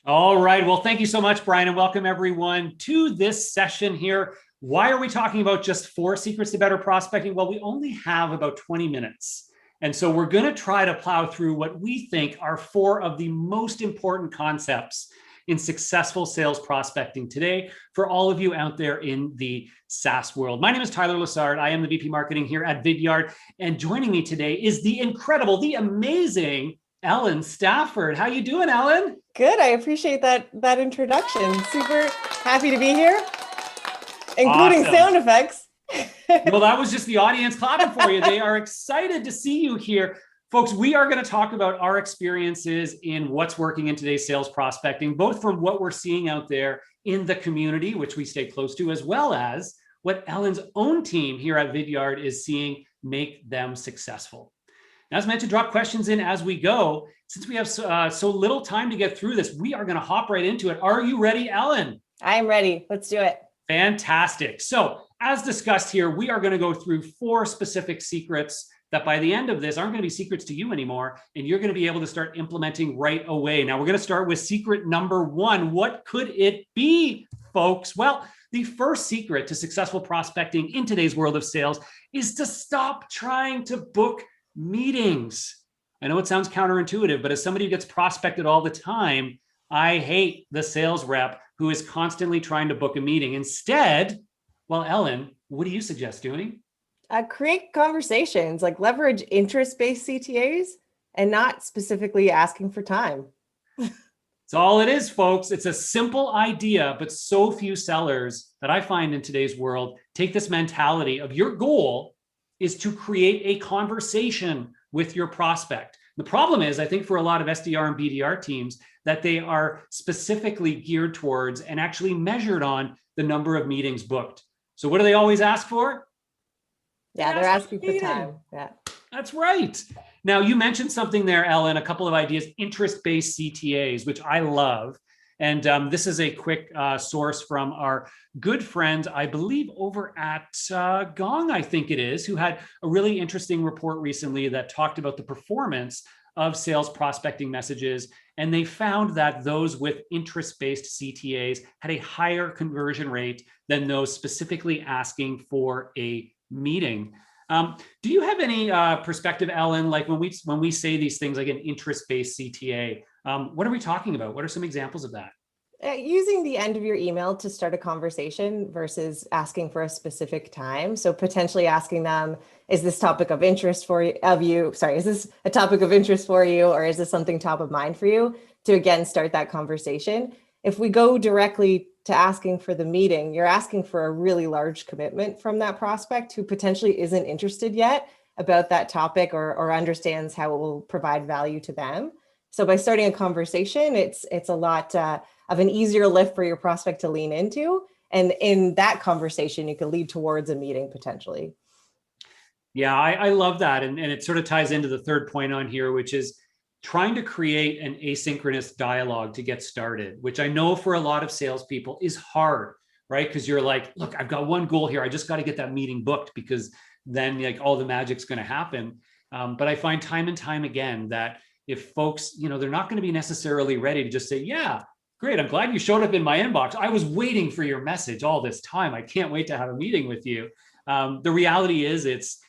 All right. Well, thank you so much, Brian, and welcome everyone to this session here. Why are we talking about just 4 secrets to better prospecting? Well, we only have about 20 minutes. And so we're going to try to plow through what we think are 4 of the most important concepts in successful sales prospecting today for all of you out there in the SaaS world. My name is Tyler Lessard. I am the VP Marketing here at Vidyard. And joining me today is the incredible, the amazing Ellen Stafford. How you doing, Ellen? Good. I appreciate that introduction. Super happy to be here, including Awesome. sound effects. Well, that was just the audience clapping for you. They are excited to see you here. Folks, we are going to talk about our experiences in what's working in today's sales prospecting, both from what we're seeing out there in the community, which we stay close to, as well as what Ellen's own team here at Vidyard is seeing make them successful. Now, as mentioned, drop questions in as we go. Since we have so little time to get through this, we are going to hop right into it. Are you ready, Ellen? I am ready. Let's do it. Fantastic. So as discussed here, we are going to go through 4 specific secrets that by the end of this aren't going to be secrets to you anymore, and you're going to be able to start implementing right away. Now, we're going to start with secret number 1. What could it be, folks? Well, the first secret to successful prospecting in today's world of sales is to stop trying to book meetings. I know it sounds counterintuitive, but as somebody who gets prospected all the time, I hate the sales rep who is constantly trying to book a meeting. Instead, well, Ellen, what do you suggest doing? Create conversations, like leverage interest-based CTAs and not specifically asking for time. That's all it is, folks. It's a simple idea, but so few sellers that I find in today's world take this mentality of your goal is to create a conversation with your prospect. The problem is, I think for a lot of SDR and BDR teams, that they are specifically geared towards and actually measured on the number of meetings booked. So what do they always ask for? Yeah, they're asking for time. Yeah, that's right. Now, you mentioned something there, Ellen, a couple of ideas, interest-based CTAs, which I love. And this is a quick source from our good friend, I believe, over at Gong, I think it is, who had a really interesting report recently that talked about the performance of sales prospecting messages. And they found that those with interest-based CTAs had a higher conversion rate than those specifically asking for a meeting. Do you have any perspective, Ellen, like when we say these things like an interest-based CTA, what are we talking about? What are some examples of that? Using the end of your email to start a conversation versus asking for a specific time. So potentially asking them, is this topic of interest for you? Is this a topic of interest for you? Or is this something top of mind for you? To again, start that conversation. If we go directly to asking for the meeting, you're asking for a really large commitment from that prospect who potentially isn't interested yet about that topic or understands how it will provide value to them. So by starting a conversation, it's a lot of an easier lift for your prospect to lean into. And in that conversation, you can lead towards a meeting potentially. Yeah, I love that. And it sort of ties into the third point on here, which is trying to create an asynchronous dialogue to get started, which I know for a lot of salespeople is hard, right? Because you're like, look, I've got one goal here. I just got to get that meeting booked because then like all the magic's going to happen. But I find time and time again that if folks, they're not going to be necessarily ready to just say, yeah, great, I'm glad you showed up in my inbox. I was waiting for your message all this time. I can't wait to have a meeting with you. The reality is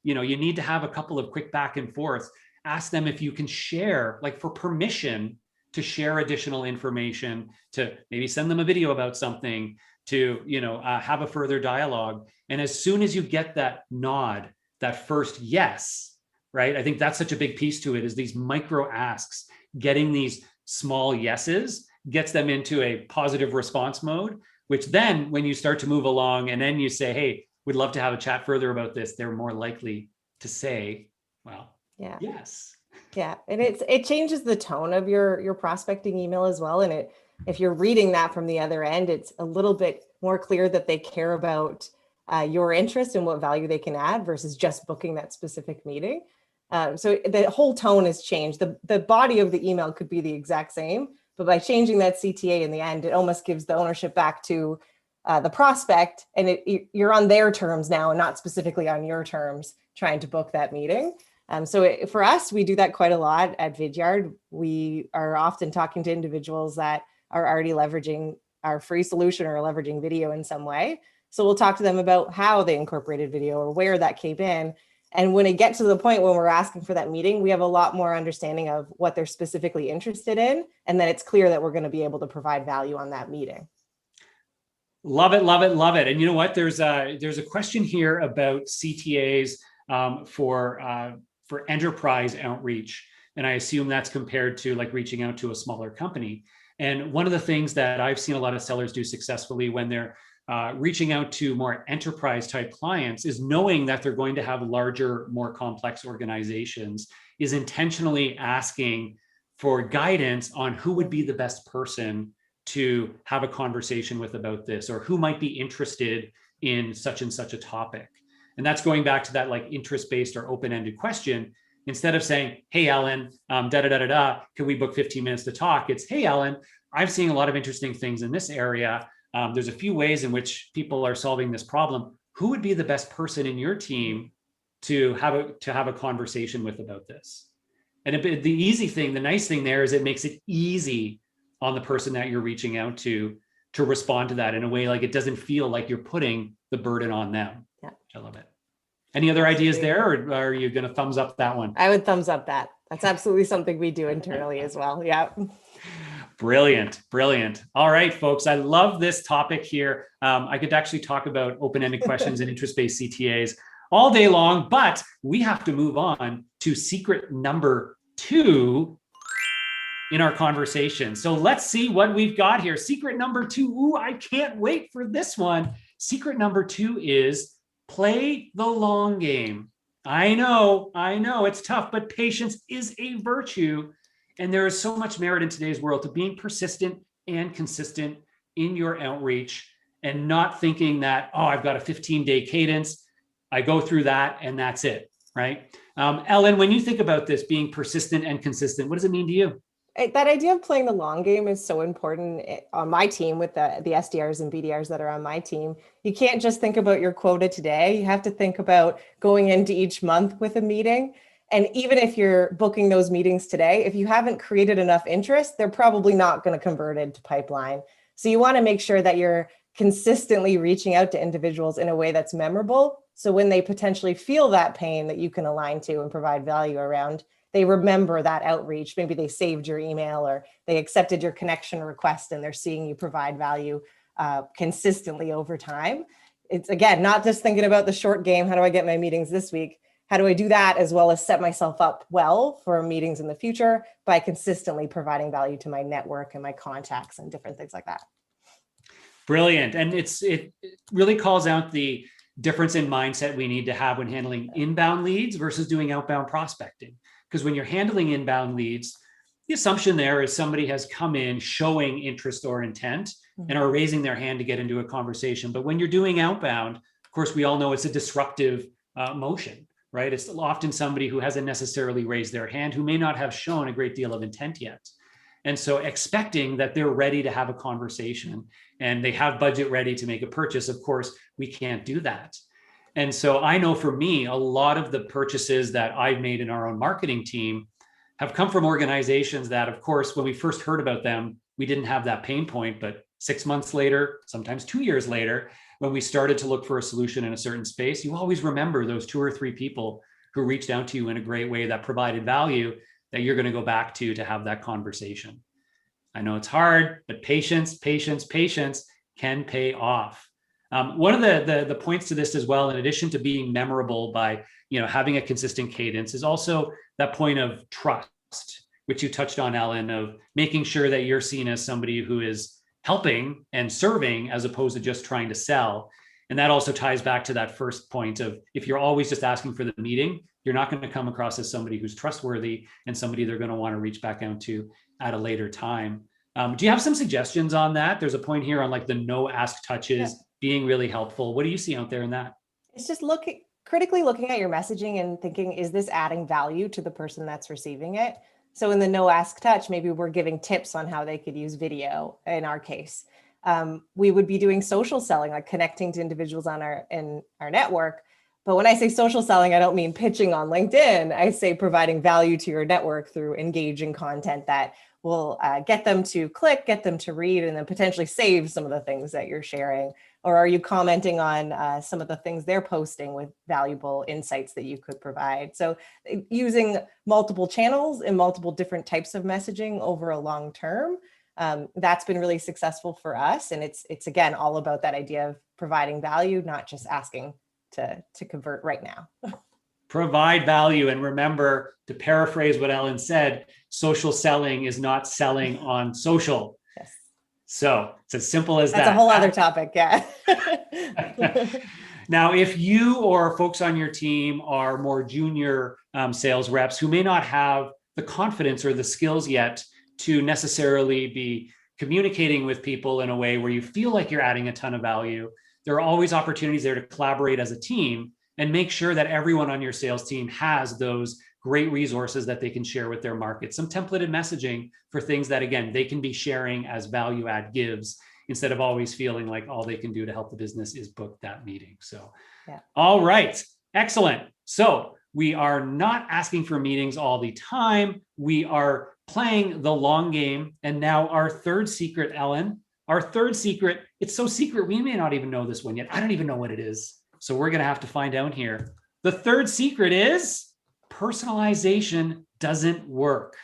you need to have a couple of quick back and forth. Ask them if you can share, like for permission to share additional information, to maybe send them a video about something, to have a further dialogue. And as soon as you get that nod, that first yes, right? I think that's such a big piece to it, is these micro asks. Getting these small yeses gets them into a positive response mode, which then when you start to move along and then you say, hey, we'd love to have a chat further about this, they're more likely to say, well, yeah, yes. Yeah. And it changes the tone of your prospecting email as well. And if you're reading that from the other end, it's a little bit more clear that they care about your interest and what value they can add versus just booking that specific meeting. So the whole tone has changed. The body of the email could be the exact same, but by changing that CTA in the end, it almost gives the ownership back to the prospect, and you're on their terms now and not specifically on your terms trying to book that meeting. For us, we do that quite a lot at Vidyard. We are often talking to individuals that are already leveraging our free solution or leveraging video in some way. So we'll talk to them about how they incorporated video or where that came in. And when it gets to the point when we're asking for that meeting, we have a lot more understanding of what they're specifically interested in. And then it's clear that we're going to be able to provide value on that meeting. Love it, love it, love it. And you know what? There's a question here about CTAs for enterprise outreach. And I assume that's compared to like reaching out to a smaller company. And one of the things that I've seen a lot of sellers do successfully when they're reaching out to more enterprise type clients is knowing that they're going to have larger, more complex organizations, is intentionally asking for guidance on who would be the best person to have a conversation with about this, or who might be interested in such and such a topic. And that's going back to that like interest-based or open-ended question. Instead of saying, hey, Ellen, can we book 15 minutes to talk? It's, hey, Ellen, I've seen a lot of interesting things in this area. There's a few ways in which people are solving this problem. Who would be the best person in your team to have a conversation with about this? And the easy thing, the nice thing there is it makes it easy on the person that you're reaching out to respond to that in a way like it doesn't feel like you're putting the burden on them. Yeah. I love it. Any other ideas there, or are you going to thumbs up that one? I would thumbs up that. That's absolutely something we do internally as well. Yeah. Brilliant. Brilliant. All right, folks. I love this topic here. I could actually talk about open-ended questions and interest-based CTAs all day long, but we have to move on to secret number 2 in our conversation. So let's see what we've got here. Secret number 2. Ooh, I can't wait for this one. Secret number 2 is play the long game. I know it's tough, but patience is a virtue. And there is so much merit in today's world to being persistent and consistent in your outreach and not thinking that, oh, I've got a 15-day cadence. I go through that and that's it, right? Ellen, when you think about this being persistent and consistent, what does it mean to you? That idea of playing the long game is so important on my team with the SDRs and BDRs that are on my team. You can't just think about your quota today. You have to think about going into each month with a meeting. And even if you're booking those meetings today, if you haven't created enough interest, they're probably not going to convert into pipeline. So you want to make sure that you're consistently reaching out to individuals in a way that's memorable. So when they potentially feel that pain that you can align to and provide value around, they remember that outreach. Maybe they saved your email or they accepted your connection request and they're seeing you provide value consistently over time. It's, again, not just thinking about the short game. How do I get my meetings this week? How do I do that as well as set myself up well for meetings in the future by consistently providing value to my network and my contacts and different things like that? Brilliant. And it really calls out the difference in mindset we need to have when handling inbound leads versus doing outbound prospecting. Because when you're handling inbound leads, the assumption there is somebody has come in showing interest or intent and are raising their hand to get into a conversation. But when you're doing outbound, of course, we all know it's a disruptive motion, right? It's often somebody who hasn't necessarily raised their hand, who may not have shown a great deal of intent yet. And so expecting that they're ready to have a conversation and they have budget ready to make a purchase, of course, we can't do that. And so I know for me, a lot of the purchases that I've made in our own marketing team have come from organizations that, of course, when we first heard about them, we didn't have that pain point. But 6 months later, sometimes 2 years later, when we started to look for a solution in a certain space, you always remember those 2 or 3 people who reached out to you in a great way that provided value that you're going to go back to have that conversation. I know it's hard, but patience can pay off. One of the points to this as well, in addition to being memorable by having a consistent cadence, is also that point of trust, which you touched on, Ellen, of making sure that you're seen as somebody who is helping and serving as opposed to just trying to sell. And that also ties back to that first point of, if you're always just asking for the meeting, you're not going to come across as somebody who's trustworthy and somebody they're going to want to reach back out to at a later time. Do you have some suggestions on that? There's a point here on like the no ask touches being really helpful. What do you see out there in that? It's just critically looking at your messaging and thinking, is this adding value to the person that's receiving it? So in the no ask touch, maybe we're giving tips on how they could use video in our case. We would be doing social selling, like connecting to individuals in our network. But when I say social selling, I don't mean pitching on LinkedIn. I say providing value to your network through engaging content that will get them to click, get them to read, and then potentially save some of the things that you're sharing? Or are you commenting on some of the things they're posting with valuable insights that you could provide? So using multiple channels and multiple different types of messaging over a long term, that's been really successful for us. And it's again, all about that idea of providing value, not just asking to convert right now. Provide value. And remember, to paraphrase what Ellen said, social selling is not selling on social. Yes. So it's as simple as That's that. a whole other topic. Yeah. Now, if you or folks on your team are more junior sales reps who may not have the confidence or the skills yet to necessarily be communicating with people in a way where you feel like you're adding a ton of value, there are always opportunities there to collaborate as a team and make sure that everyone on your sales team has those great resources that they can share with their market. Some templated messaging for things that, again, they can be sharing as value add gives instead of always feeling like all they can do to help the business is book that meeting. So, yeah. All right, excellent. So we are not asking for meetings all the time. We are playing the long game. And now our third secret, Ellen, our third secret, it's so secret, we may not even know this one yet. I don't even know what it is. So we're going to have to find out here. The third secret is personalization doesn't work.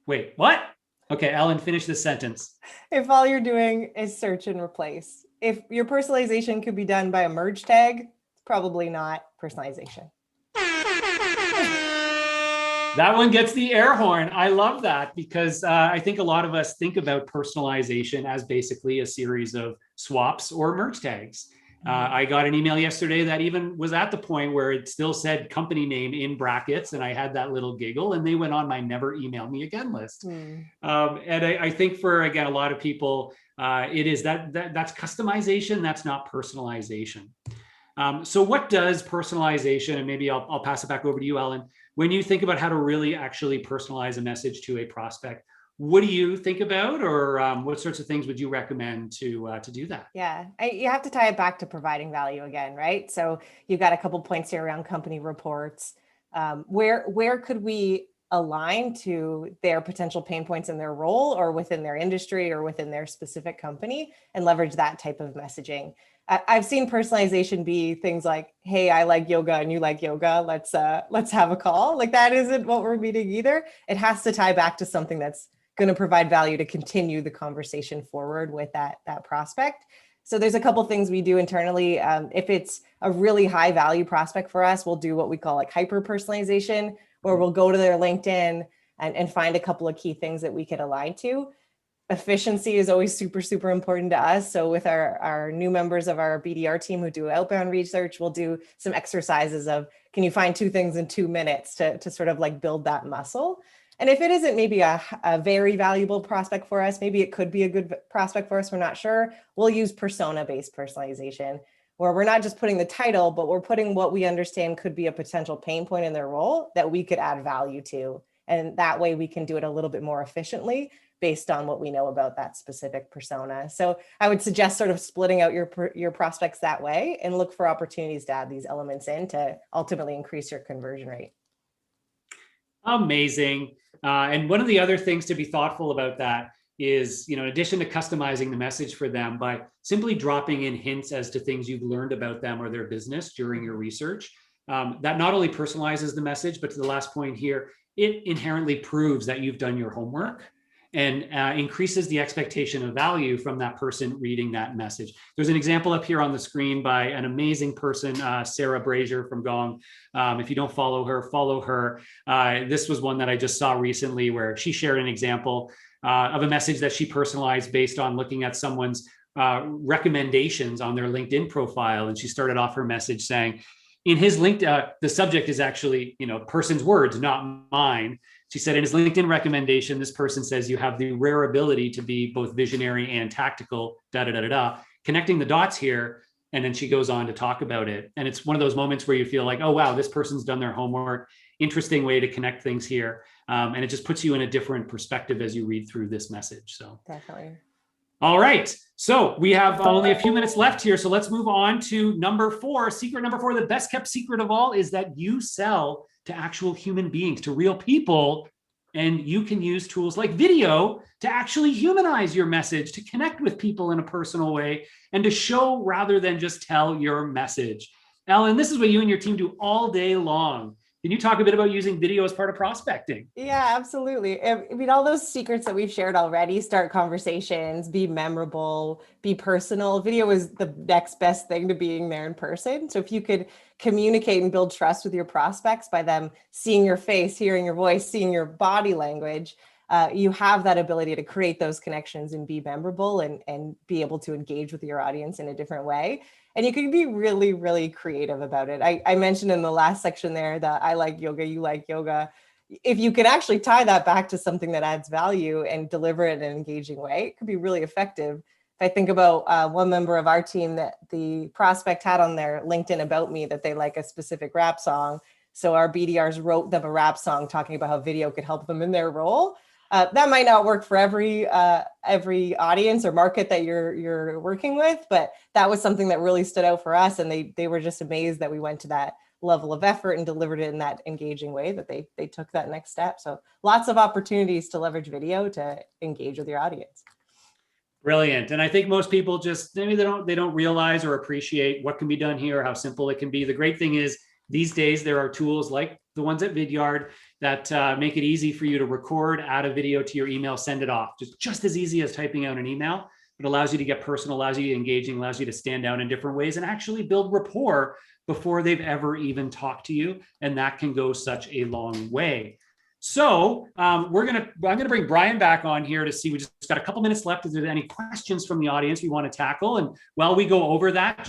Wait, what? Okay, Ellen, finish this sentence. If all you're doing is search and replace, if your personalization could be done by a merge tag, it's probably not personalization. That one gets the air horn. I love that because I think a lot of us think about personalization as basically a series of swaps or merge tags. I got an email yesterday that even was at the point where it still said company name in brackets, and I had that little giggle, and they went on my never email me again list. And I think for, again, a lot of people, it is that's customization. That's not personalization. So what does personalization, and maybe I'll pass it back over to you, Ellen, when you think about how to really actually personalize a message to a prospect, what do you think about, or what sorts of things would you recommend to do that? Yeah, you have to tie it back to providing value again, right? So you've got a couple points here around company reports. Where could we align to their potential pain points in their role or within their industry or within their specific company and leverage that type of messaging? I've seen personalization be things like, hey, I like yoga and you like yoga. Let's have a call. Like, that isn't what we're meeting either. It has to tie back to something that's going to provide value to continue the conversation forward with that prospect. So there's a couple things we do internally. If it's a really high value prospect for us, we'll do what we call like hyper personalization, where we'll go to their LinkedIn and find a couple of key things that we could align to. Efficiency is always super, super important to us. So with our new members of our BDR team who do outbound research, we'll do some exercises of, can you find 2 things in 2 minutes to sort of like build that muscle? And if it isn't maybe a very valuable prospect for us, maybe it could be a good prospect for us, we're not sure, we'll use persona-based personalization, where we're not just putting the title, but we're putting what we understand could be a potential pain point in their role that we could add value to. And that way we can do it a little bit more efficiently based on what we know about that specific persona. So I would suggest sort of splitting out your prospects that way and look for opportunities to add these elements in to ultimately increase your conversion rate. Amazing. And one of the other things to be thoughtful about that is, in addition to customizing the message for them by simply dropping in hints as to things you've learned about them or their business during your research, that not only personalizes the message, but to the last point here, it inherently proves that you've done your homework and increases the expectation of value from that person reading that message. There's an example up here on the screen by an amazing person, Sarah Brazier from Gong. If you don't follow her, follow her. This was one that I just saw recently where she shared an example of a message that she personalized based on looking at someone's recommendations on their LinkedIn profile. And she started off her message saying, in his LinkedIn, the subject is actually, person's words, not mine. She said in his LinkedIn recommendation, this person says you have the rare ability to be both visionary and tactical, connecting the dots here. And then she goes on to talk about it. And it's one of those moments where you feel like, oh, wow, this person's done their homework. Interesting way to connect things here. And it just puts you in a different perspective as you read through this message. So definitely. All right. So we have only a few minutes left here. So let's move on to number 4. Secret number 4, the best kept secret of all is that you sell to actual human beings, to real people, And you can use tools like video to actually humanize your message, to connect with people in a personal way, and to show rather than just tell your message. Ellen, this is what you and your team do all day long. Can you talk a bit about using video as part of prospecting? Yeah, absolutely. I mean, all those secrets that we've shared already, start conversations, be memorable, be personal. Video is the next best thing to being there in person. So if you could communicate and build trust with your prospects by them seeing your face, hearing your voice, seeing your body language, you have that ability to create those connections and be memorable and be able to engage with your audience in a different way. And you can be really, really creative about it. I mentioned in the last section there that I like yoga, you like yoga. If you can actually tie that back to something that adds value and deliver it in an engaging way, it could be really effective. If I think about one member of our team that the prospect had on their LinkedIn about me that they like a specific rap song. So our BDRs wrote them a rap song talking about how video could help them in their role. That might not work for every audience or market that you're working with, but that was something that really stood out for us. And they were just amazed that we went to that level of effort and delivered it in that engaging way that they took that next step. So lots of opportunities to leverage video to engage with your audience. Brilliant. And I think most people just maybe they don't realize or appreciate what can be done here, how simple it can be. The great thing is these days there are tools like the ones at Vidyard that make it easy for you to record, add a video to your email, send it off. Just as easy as typing out an email. It allows you to get personal, allows you to engaging, allows you to stand out in different ways and actually build rapport before they've ever even talked to you. And that can go such a long way. So I'm gonna bring Brian back on here to see. We just got a couple minutes left. If there's any questions from the audience we want to tackle, and while we go over that,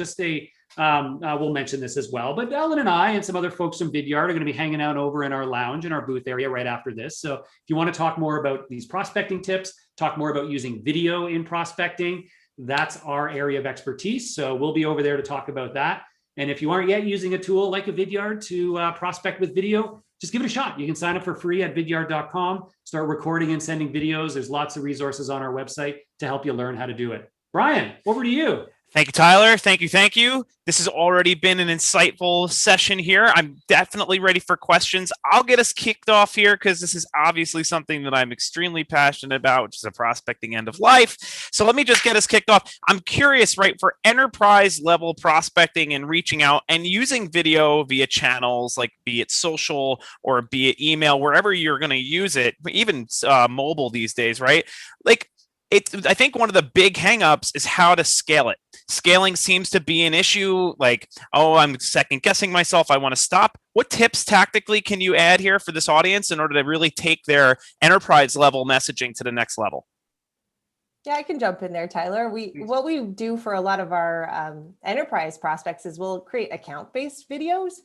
we'll mention this as well. But Ellen and I and some other folks from Vidyard are going to be hanging out over in our lounge in our booth area right after this. So if you want to talk more about these prospecting tips, talk more about using video in prospecting, that's our area of expertise. So we'll be over there to talk about that. And if you aren't yet using a tool like a Vidyard to prospect with video, just give it a shot. You can sign up for free at vidyard.com, start recording and sending videos. There's lots of resources on our website to help you learn how to do it. Brian, over to you. Thank you, Tyler. Thank you. Thank you. This has already been an insightful session here. I'm definitely ready for questions. I'll get us kicked off here because this is obviously something that I'm extremely passionate about, which is the prospecting end of life. So let me just get us kicked off. I'm curious, right, for enterprise level prospecting and reaching out and using video via channels, like be it social or be it email, wherever you're going to use it, even mobile these days, right? Like, I think one of the big hangups is how to scale it. Scaling seems to be an issue. Like, oh, I'm second guessing myself. I want to stop. What tips tactically can you add here for this audience in order to really take their enterprise level messaging to the next level? Yeah, I can jump in there, Tyler. What we do for a lot of our enterprise prospects is we'll create account-based videos.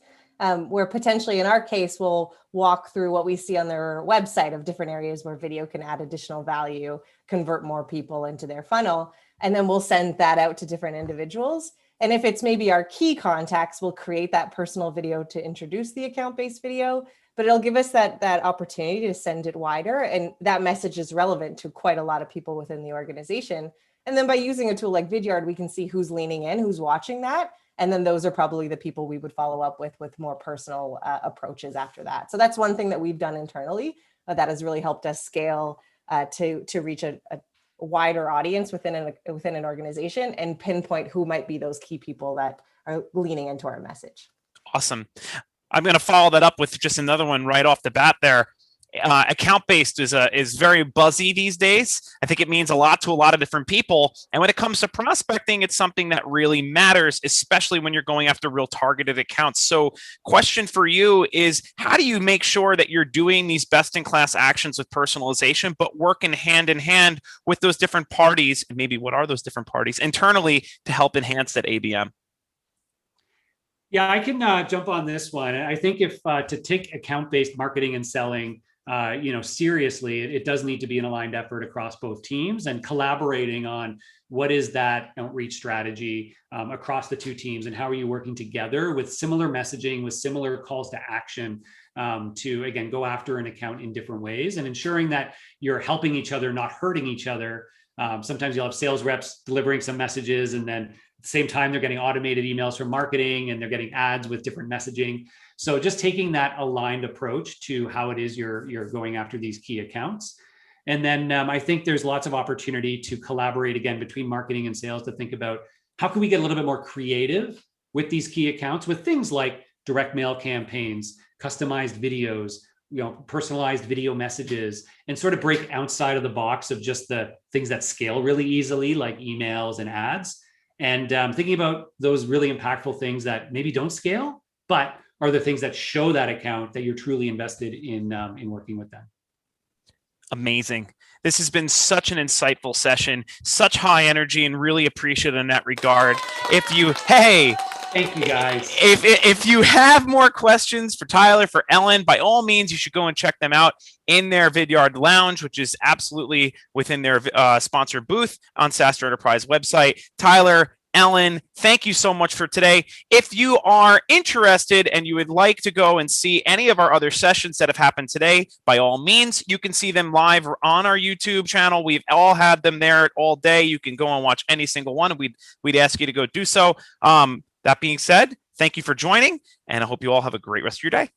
Where potentially in our case, we'll walk through what we see on their website of different areas where video can add additional value, convert more people into their funnel. And then we'll send that out to different individuals. And if it's maybe our key contacts, we'll create that personal video to introduce the account-based video, but it'll give us that opportunity to send it wider. And that message is relevant to quite a lot of people within the organization. And then by using a tool like Vidyard, we can see who's leaning in, who's watching that. And then those are probably the people we would follow up with more personal approaches after that. So that's one thing that we've done internally that has really helped us scale to reach a wider audience within an organization and pinpoint who might be those key people that are leaning into our message. Awesome. I'm going to follow that up with just another one right off the bat there. Account-based is very buzzy these days. I think it means a lot to a lot of different people. And when it comes to prospecting, it's something that really matters, especially when you're going after real targeted accounts. So question for you is, how do you make sure that you're doing these best-in-class actions with personalization, but working hand in hand with those different parties? And maybe what are those different parties internally to help enhance that ABM? Yeah, I can jump on this one. I think if to take account-based marketing and selling seriously, it does need to be an aligned effort across both teams and collaborating on what is that outreach strategy across the two teams and how are you working together with similar messaging, with similar calls to action to, again, go after an account in different ways and ensuring that you're helping each other, not hurting each other. Sometimes you'll have sales reps delivering some messages, and then at the same time, they're getting automated emails from marketing, and they're getting ads with different messaging. So just taking that aligned approach to how it is you're going after these key accounts. And then I think there's lots of opportunity to collaborate again between marketing and sales to think about how can we get a little bit more creative with these key accounts with things like direct mail campaigns, customized videos, personalized video messages, and sort of break outside of the box of just the things that scale really easily, like emails and ads. And thinking about those really impactful things that maybe don't scale, but are the things that show that account that you're truly invested in working with them. Amazing. This has been such an insightful session, such high energy, and really appreciate it in that regard. Thank you guys. If you have more questions for Tyler, for Ellen, by all means, you should go and check them out in their Vidyard Lounge, which is absolutely within their sponsored booth on SaaStr Enterprise website. Tyler, Ellen, thank you so much for today. If you are interested and you would like to go and see any of our other sessions that have happened today, by all means, you can see them live on our YouTube channel. We've all had them there all day. You can go and watch any single one, and we'd ask you to go do so. That being said, thank you for joining, and I hope you all have a great rest of your day.